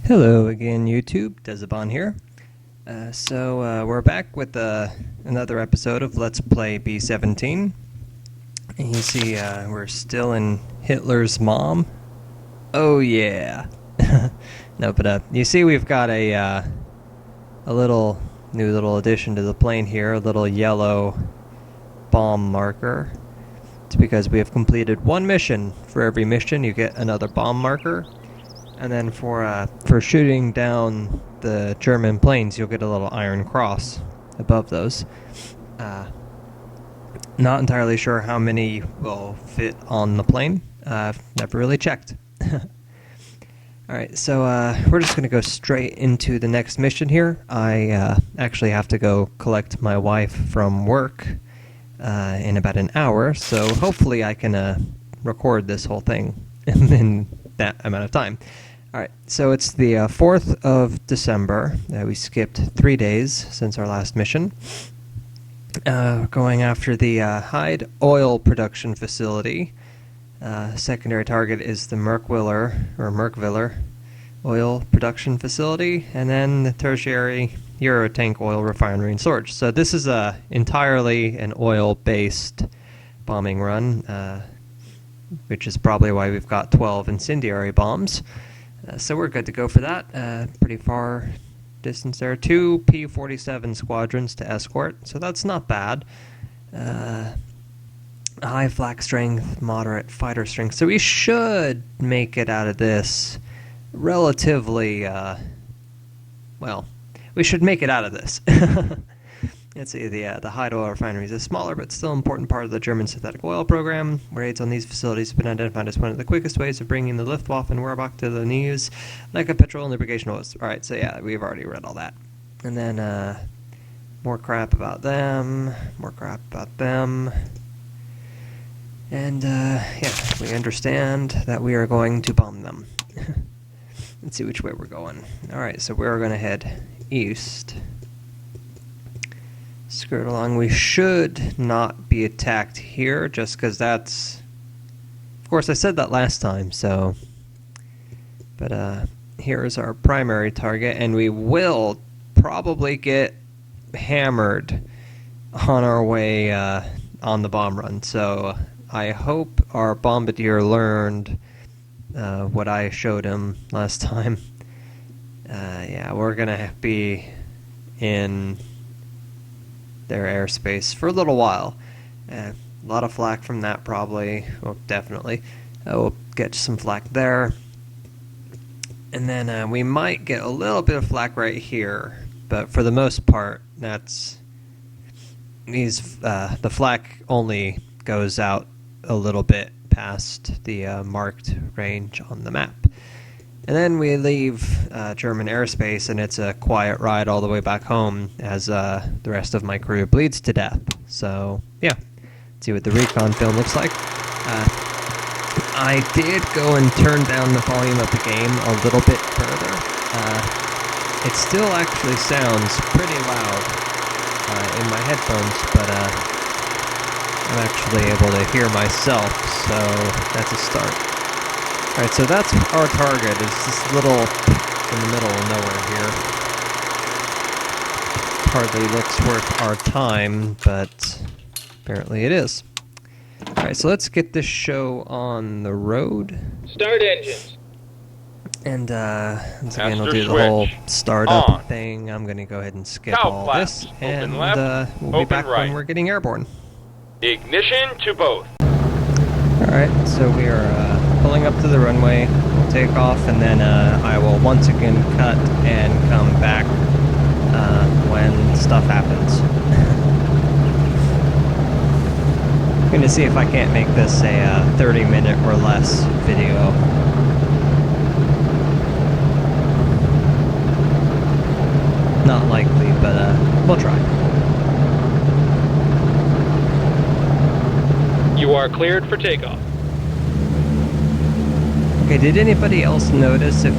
Hello again, YouTube. Dezibahn here. We're back with another episode of Let's Play B-17. And you see, we're still in Hitler's mom. Oh yeah. No, but you see, we've got a new little addition to the plane here, a little yellow bomb marker. It's because we have completed one mission. For every mission, you get another bomb marker. And then for shooting down the German planes, you'll get a little iron cross above those. Not entirely sure how many will fit on the plane. I've never really checked. Alright, so we're just going to go straight into the next mission here. I actually have to go collect my wife from work in about an hour, so hopefully I can record this whole thing in that amount of time. Alright, so it's the 4th of December. We skipped 3 days since our last mission. Going after the Hyde oil production facility. Secondary target is the Merkwiller oil production facility, and then the tertiary Eurotank oil refinery and storage. So this is entirely an oil-based bombing run, which is probably why we've got 12 incendiary bombs. So we're good to go for that. Pretty far distance there. 2 P-47 squadrons to escort, so that's not bad. High flak strength, moderate fighter strength. So we should make it out of this relatively, well, we should make it out of this. Let's see, the Hyde oil refinery is a smaller but still important part of the German synthetic oil program. Raids on these facilities have been identified as one of the quickest ways of bringing the Luftwaffe and Wehrmacht to the knees, like a petrol and lubrication oils. Alright, so yeah, we've already read all that. And then, more crap about them, And, yeah, we understand that we are going to bomb them. Let's see which way we're going. Alright, so we're going to head east. Skirt along. We should not be attacked here, just because that's... Of course, I said that last time, so... But, here is our primary target, and we will probably get hammered on our way, on the bomb run. So, I hope our bombardier learned, what I showed him last time. Yeah, we're gonna be in their airspace for a little while. A lot of flak from that probably. Well, definitely. We'll get some flak there. And then we might get a little bit of flak right here. But for the most part, that's... the flak only goes out a little bit past the marked range on the map. And then we leave German airspace, and it's a quiet ride all the way back home as the rest of my crew bleeds to death. So, yeah. Let's see what the recon film looks like. I did go and turn down the volume of the game a little bit further. It still actually sounds pretty loud in my headphones, but I'm actually able to hear myself, so that's a start. Alright, so that's our target, it's this little in the middle of nowhere here. Hardly looks worth our time, but apparently it is. Alright, so let's get this show on the road. Start engines. And, once again, we'll do the whole startup thing. I'm gonna go ahead and skip all this, and we'll be back when we're getting airborne. Ignition to both. Alright, so we are pulling up to the runway. We'll take off, and then I will once again cut and come back when stuff happens. I'm going to see if I can't make this a 30-minute or less video. Not likely, but we'll try. You are cleared for takeoff. Okay, did anybody else notice if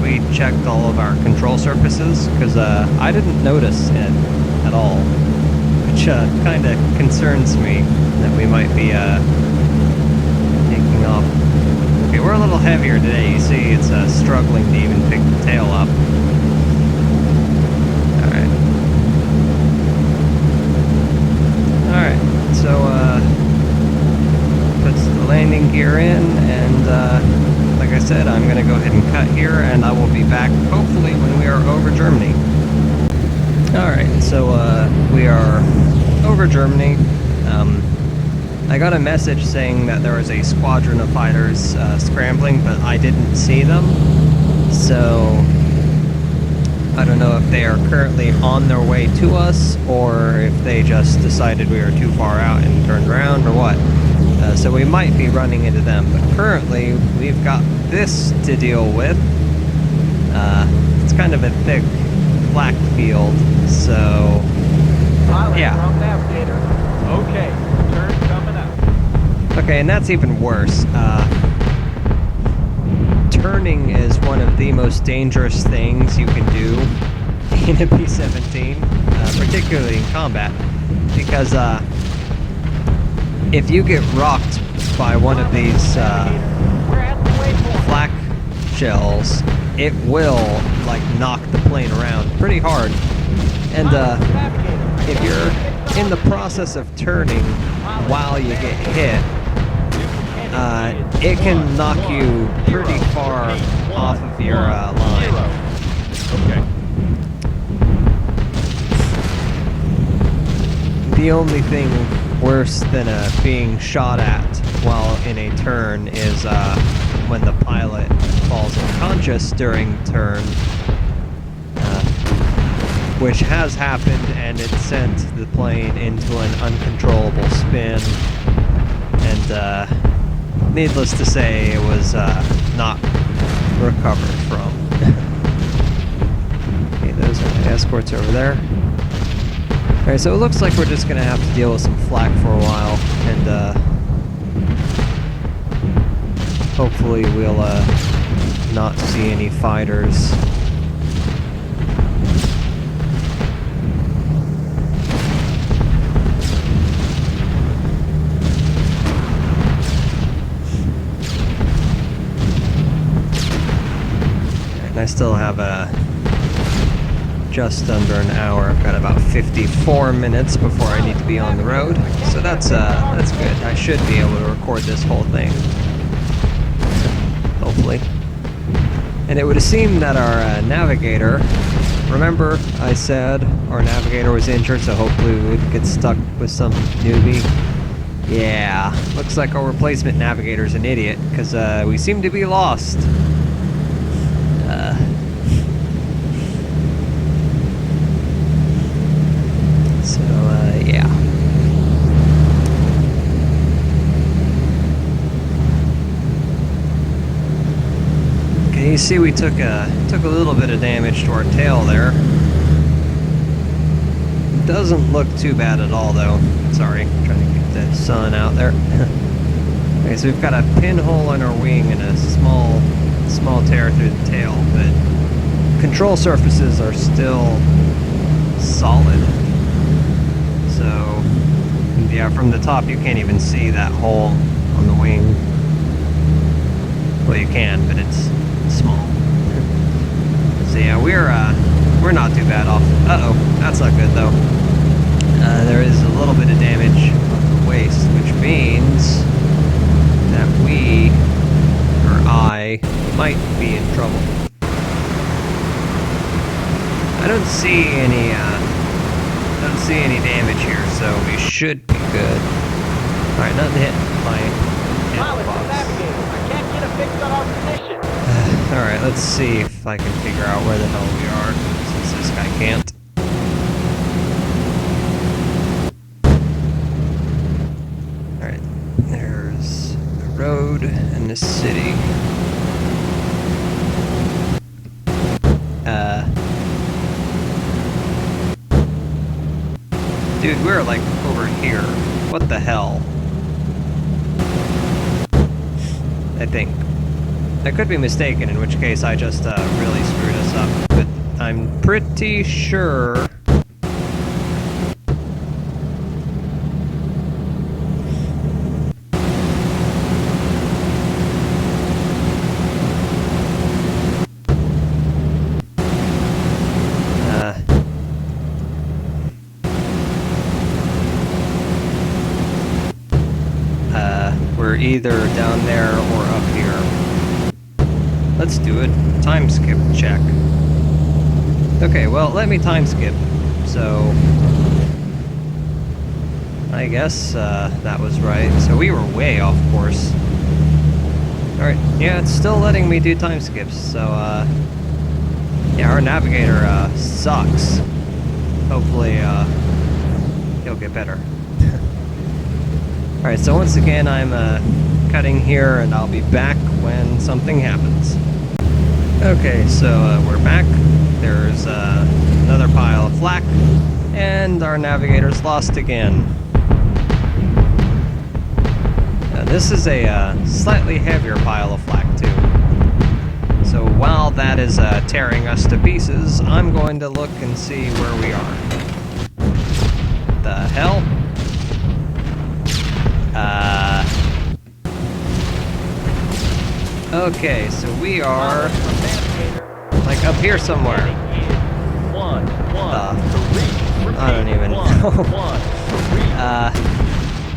we checked all of our control surfaces? Because I didn't notice it at all, which kind of concerns me that we might be taking off. Okay, we're a little heavier today. You see it's struggling to even pick the tail up. Alright, so puts the landing gear in, and like I said, I'm going to go ahead and cut here, and I will be back hopefully when we are over Germany. Alright, so we are over Germany. I got a message saying that there was a squadron of fighters scrambling, but I didn't see them, so I don't know if they are currently on their way to us, or if they just decided we were too far out and turned around, or what. So we might be running into them, but currently we've got this to deal with. It's kind of a thick black field, so yeah. Okay, turn coming up. Okay, and that's even worse. Turning is one of the most dangerous things you can do in a B-17, particularly in combat, because if you get rocked by one of these flak shells, it will like knock the plane around pretty hard. And if you're in the process of turning while you get hit, it can knock you pretty far off of your line. Okay. The only thing worse than being shot at while in a turn is when the pilot falls unconscious during turn, which has happened, and it sent the plane into an uncontrollable spin, and needless to say, it was not recovered from. Okay, those are the escorts over there. Alright, so it looks like we're just gonna have to deal with some flak for a while, and hopefully we'll not see any fighters. I still have just under an hour. I've got about 54 minutes before I need to be on the road, so that's good. I should be able to record this whole thing, hopefully. And it would seem that our navigator, remember I said our navigator was injured, so hopefully we wouldn't get stuck with some newbie. Yeah, looks like our replacement navigator's an idiot, because we seem to be lost. Yeah. Okay, you see we took a little bit of damage to our tail there. Doesn't look too bad at all, though. Sorry, trying to get the sun out there. Okay, so we've got a pinhole in our wing and a small tear through the tail, but control surfaces are still solid. So, yeah, from the top you can't even see that hole on the wing. Well, you can, but it's small. So yeah, we're not too bad off. Uh-oh, that's not good though. There is a little bit of damage on the waist, which means that I might be in trouble. I don't see any damage here, so we should be good. Alright, nothing hit my box. I can't get a fix on our position. Alright, let's see if I can figure out where the hell we are, since this guy can't. Alright, there's a road in this city. Dude, we're like over here. What the hell? I think. I could be mistaken, in which case I just really screwed us up. But I'm pretty sure... either down there or up here. Let's do a time skip check. Okay, well, let me time skip. So, I guess that was right. So we were way off course. Alright, yeah, it's still letting me do time skips. So, yeah, our navigator sucks. Hopefully, he'll get better. Alright, so once again, I'm cutting here, and I'll be back when something happens. Okay, so we're back. There's another pile of flak, and our navigator's lost again. This is a slightly heavier pile of flak, too. So while that is tearing us to pieces, I'm going to look and see where we are. The hell? Okay, so we are like up here somewhere. I don't even know.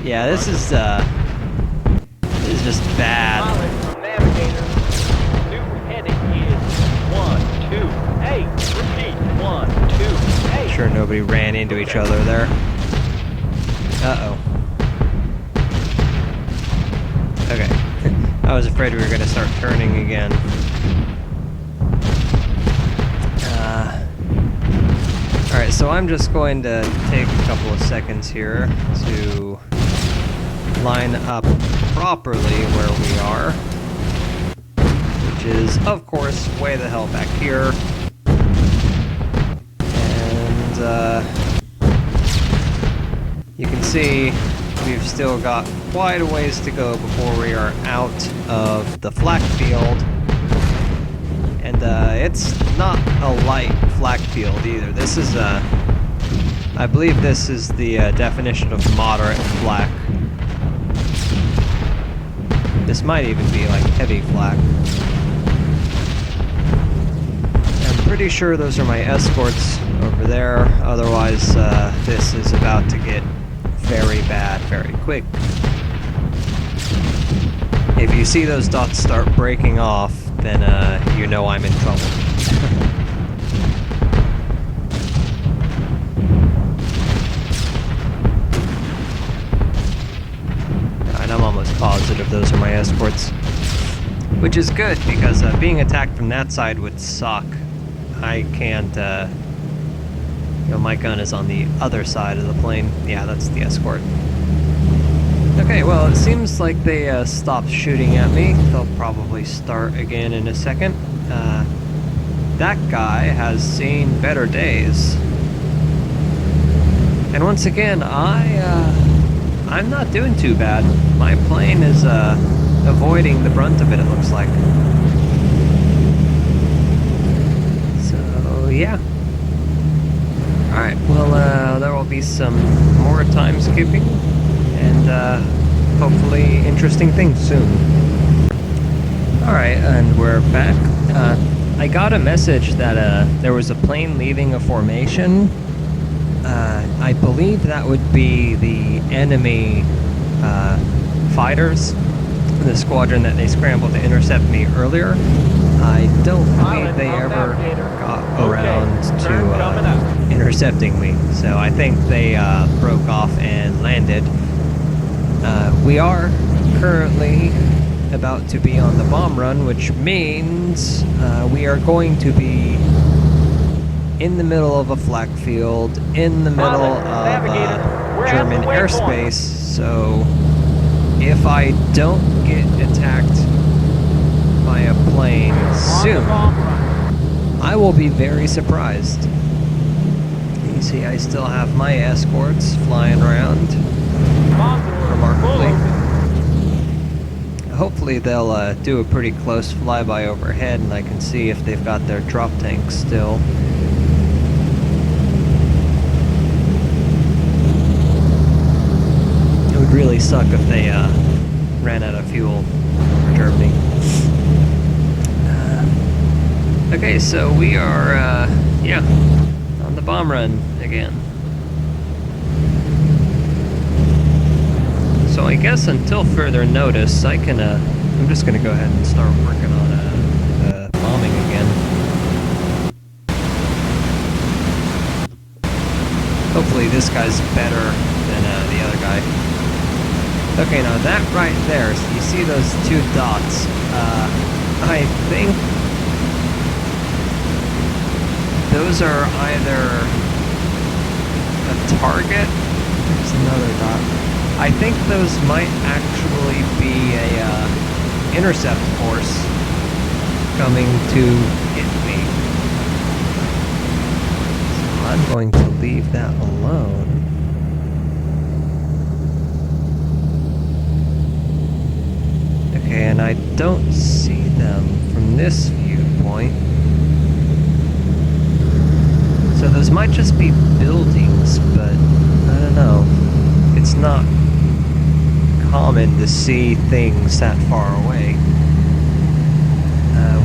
Yeah, this is just bad. New heading is 128. Repeat, 128. Sure nobody ran into each other there. Uh-oh. Okay. I was afraid we were going to start turning again. Alright, so I'm just going to take a couple of seconds here to line up properly where we are, which is, of course, way the hell back here. And you can see we've still got quite a ways to go before we are out of the flak field. And it's not a light flak field either. This is, I believe this is the definition of moderate flak. This might even be like heavy flak. I'm pretty sure those are my escorts over there. Otherwise, this is about to get very bad very quick. If you see those dots start breaking off, then you know I'm in trouble. And I'm almost positive those are my escorts. Which is good, because being attacked from that side would suck. I can't, you know, my gun is on the other side of the plane. Yeah, that's the escort. Okay, well, it seems like they stopped shooting at me. They'll probably start again in a second. That guy has seen better days. And once again, I'm not doing too bad. My plane is avoiding the brunt of it, it looks like. So, yeah. Alright, well, there will be some more time skipping, and hopefully interesting things soon. Alright, and we're back. I got a message that there was a plane leaving a formation. I believe that would be the enemy fighters, the squadron that they scrambled to intercept me earlier. I don't believe they ever got around to intercepting me, so I think they broke off and landed. We are currently about to be on the bomb run, which means we are going to be in the middle of a flak field, in the middle of German airspace, so if I don't get attacked by a plane soon, I will be very surprised. You see, I still have my escorts flying around remarkably. Hopefully they'll do a pretty close flyby overhead and I can see if they've got their drop tanks still. It would really suck if they ran out of fuel for Germany. Okay, so we are, yeah, on the bomb run again. So I guess until further notice, I can, I'm just gonna go ahead and start working on, bombing again. Hopefully this guy's better than, the other guy. Okay, now that right there, so you see those two dots, I think those are either a target. There's another dot. I think those might actually be a intercept force coming to hit me. So I'm going to leave that alone. Okay, and I don't see them from this viewpoint. So those might just be buildings, but I don't know. It's not common to see things that far away.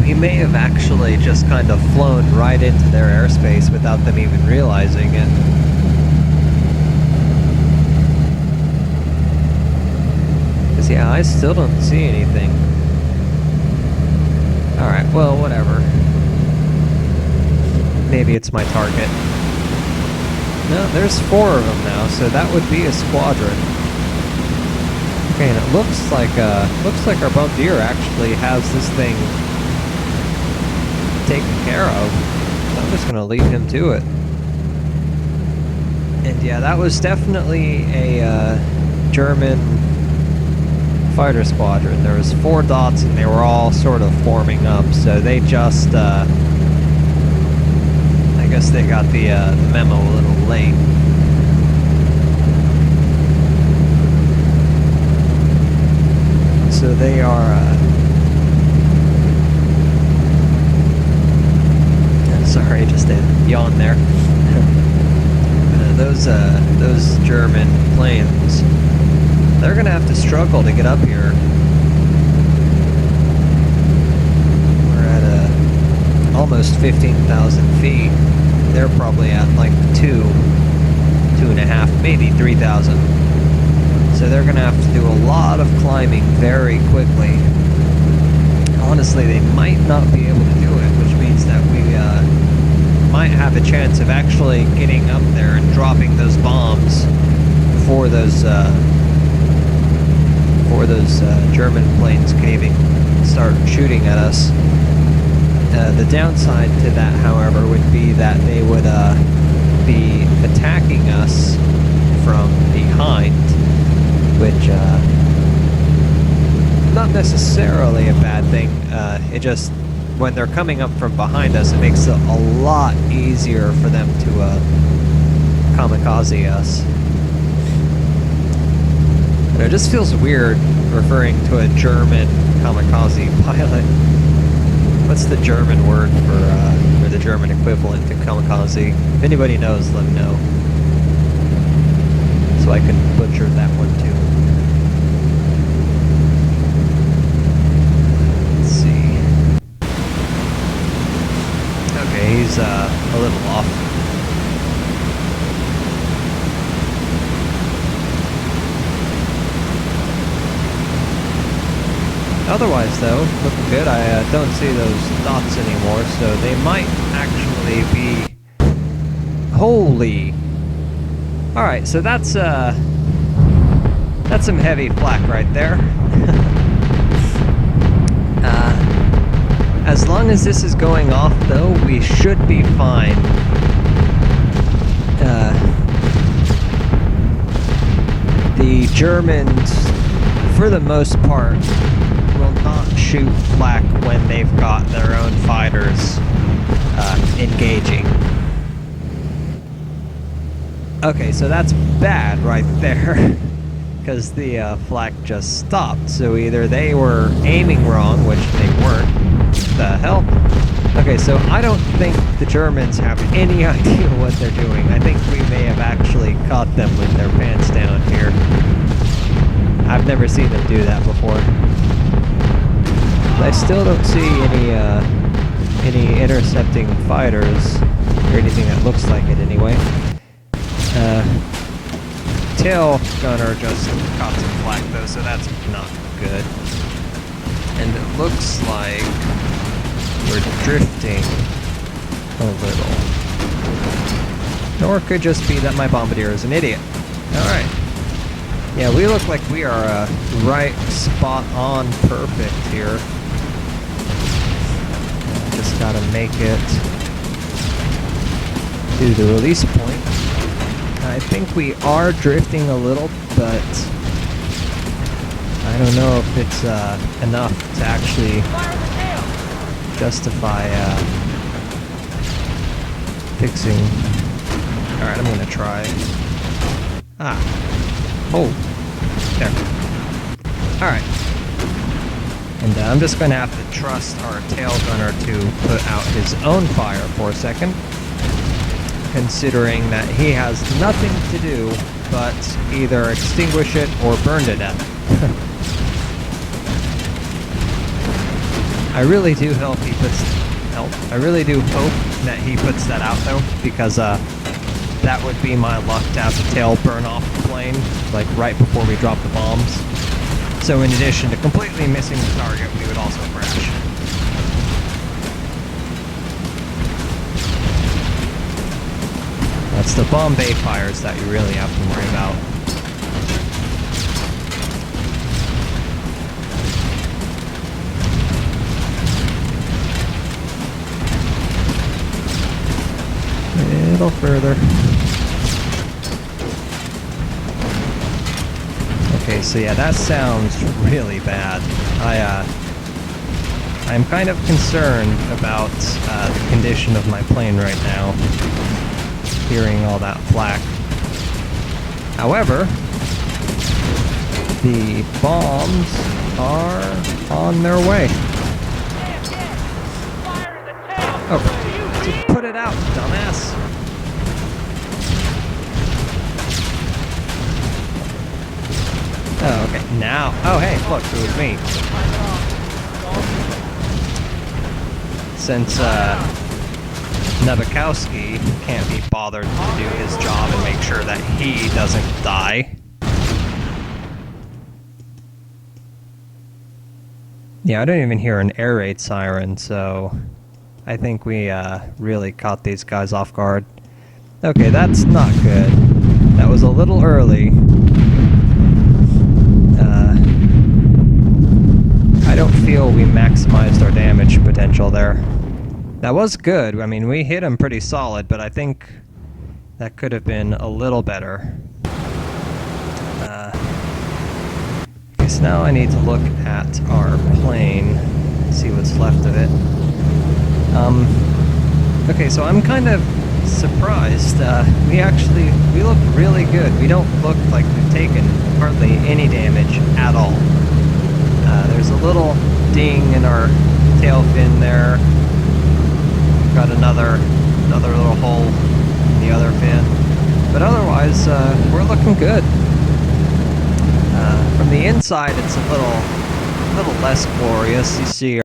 We may have actually just kind of flown right into their airspace without them even realizing it. Because yeah, I still don't see anything. Alright, well, whatever. Maybe it's my target. No, there's 4 of them now, so that would be a squadron. Okay, and it looks like our bombardier actually has this thing taken care of. So I'm just gonna leave him to it. And yeah, that was definitely a German fighter squadron. There was 4 dots, and they were all sort of forming up. So they just, I guess they got the memo a little late. So they are, sorry, just a yawn there. Those German planes, they're gonna have to struggle to get up here. We're at almost 15,000 feet. They're probably at like 2.5, maybe 3,000. So they're gonna have to do a lot of climbing very quickly. Honestly, they might not be able to do it, which means that we might have a chance of actually getting up there and dropping those bombs before those German planes can even start shooting at us. The downside to that, however, would be that they would be attacking us from behind, which not necessarily a bad thing. It just, when they're coming up from behind us, it makes it a lot easier for them to kamikaze us. And it just feels weird referring to a German kamikaze pilot. What's the German word for the German equivalent to kamikaze? If anybody knows, let me know, so I can butcher that one too. Let's see. Okay, he's a little off. Otherwise, though, looking good. I don't see those dots anymore, so they might actually be... Holy! Alright, so that's some heavy flak right there. As long as this is going off, though, we should be fine. The Germans, for the most part, will not shoot flak when they've got their own fighters engaging. Okay, so that's bad right there, because the flak just stopped. So either they were aiming wrong, which they weren't. The hell? Okay, so I don't think the Germans have any idea what they're doing. I think we may have actually caught them with their pants down here. I've never seen them do that before. I still don't see any intercepting fighters, or anything that looks like it anyway. tail gunner just caught some flak though, so that's not good. And it looks like we're drifting a little. Or it could just be that my bombardier is an idiot. Alright. Yeah, we look like we are right spot on perfect here. Just gotta make it to the release point. I think we are drifting a little, but I don't know if it's enough to actually justify fixing. Alright, I'm gonna try. Oh, there. Alright. And I'm just gonna have to trust our tail gunner to put out his own fire for a second, considering that he has nothing to do but either extinguish it or burn to death. I really do hope he puts I really do hope that he puts that out though, because that would be my luck to have the tail burn off the plane, like right before we drop the bombs. So in addition to completely missing the target, we would also crash. That's the bomb bay fires that you really have to worry about. A little further. Okay, so yeah, that sounds really bad. I'm kind of concerned about the condition of my plane right now, hearing all that flak. However, the bombs are on their way. Oh, just put it out, dumbass. Oh, okay, now. Oh, hey, look, it was me. Since, Nabokowski can't be bothered to do his job and make sure that he doesn't die. Yeah, I don't even hear an air raid siren, so I think we really caught these guys off guard. Okay, that's not good. That was a little early. I don't feel we maximized our damage potential there. That was good. I mean, we hit him pretty solid, but I think that could have been a little better. Okay, so now I need to look at our plane, see what's left of it. Okay, so I'm kind of surprised. We look really good. We don't look like we've taken hardly any damage at all. There's a little ding in our tail fin there. Got another little hole in the other fin. But otherwise, we're looking good. From the inside, it's a little less glorious. You see